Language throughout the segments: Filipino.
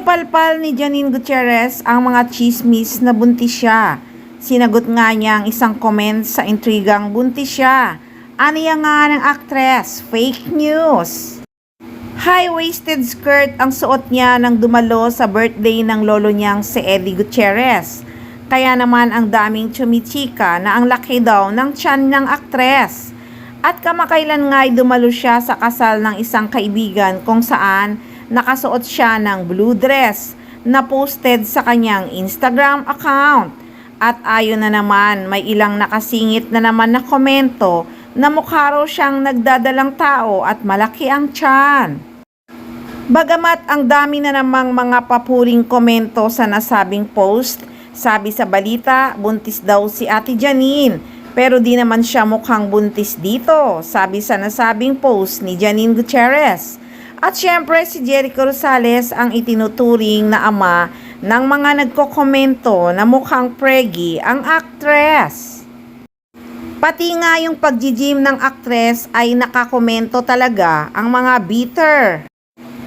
Sinupalpal ni Janine Gutierrez ang mga chismis na buntis siya. Sinagot nga niya ang isang comment sa intrigang buntis siya. Aniya nga ng aktres, fake news. High-waisted skirt ang suot niya nang dumalo sa birthday ng lolo niyang si Eddie Gutierrez. Kaya naman ang daming chumichika na ang laki daw ng tiyan ng aktres. At kamakailan nga'y dumalo siya sa kasal ng isang kaibigan kung saan nakasuot siya ng blue dress na posted sa kanyang Instagram account. At ayon na naman, may ilang nakasingit na naman na komento na mukha raw siyang nagdadalang tao at malaki ang tiyan. Bagamat ang dami na namang mga papuring komento sa nasabing post, sabi sa balita, buntis daw si Ate Janine. Pero di naman siya mukhang buntis dito, sabi sa nasabing post ni Janine Gutierrez. At syempre si Jericho Rosales ang itinuturing na ama ng mga nagkokomento na mukhang preggy ang aktres. Pati nga yung pag-gym ng aktres ay nakakomento talaga ang mga bitter.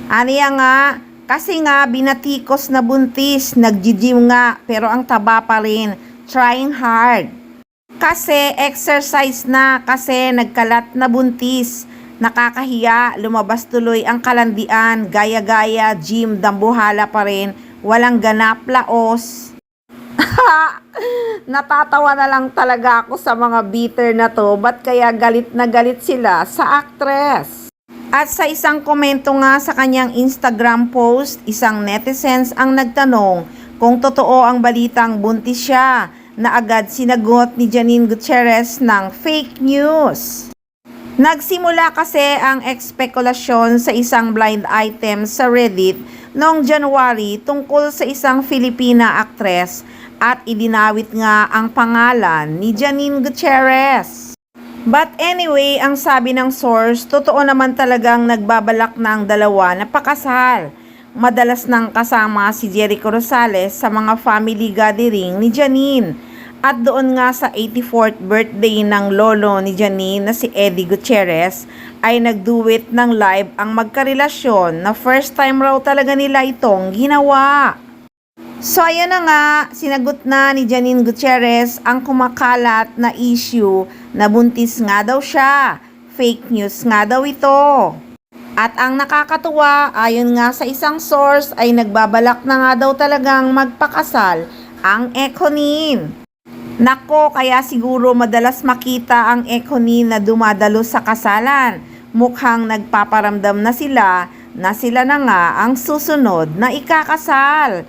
Aniya nga, kasi nga binatikos na buntis, nag-gym nga pero ang taba pa rin, trying hard. Kasi exercise na, kasi nagkalat na buntis. Nakakahiya, lumabas tuloy ang kalandian, gaya-gaya, gym, dambuhala pa rin, walang ganap, laos. Natatawa na lang talaga ako sa mga bitter na to, ba't kaya galit na galit sila sa aktres? At sa isang komento nga sa kanyang Instagram post, isang netizens ang nagtanong kung totoo ang balitang buntis siya, na agad sinagot ni Janine Gutierrez ng fake news. Nagsimula kasi ang ekspekulasyon sa isang blind item sa Reddit noong January tungkol sa isang Filipina aktres at idinawit nga ang pangalan ni Janine Gutierrez. But anyway, ang sabi ng source, totoo naman talagang nagbabalak na ang dalawa na pakasal. Madalas nang kasama si Jericho Rosales sa mga family gathering ni Janine. At doon nga sa 84th birthday ng lolo ni Janine na si Eddie Gutierrez ay nagduet ng live ang magkarelasyon na first time raw talaga nila itong ginawa. So ayun na nga, sinagot na ni Janine Gutierrez ang kumakalat na issue na buntis nga daw siya. Fake news nga daw ito. At ang nakakatuwa, ayon nga sa isang source ay nagbabalak na nga daw talagang magpakasal ang Ekonin. Nako, kaya siguro madalas makita ang Ekonin na dumadalo sa kasalan. Mukhang nagpaparamdam na sila na nga ang susunod na ikakasal.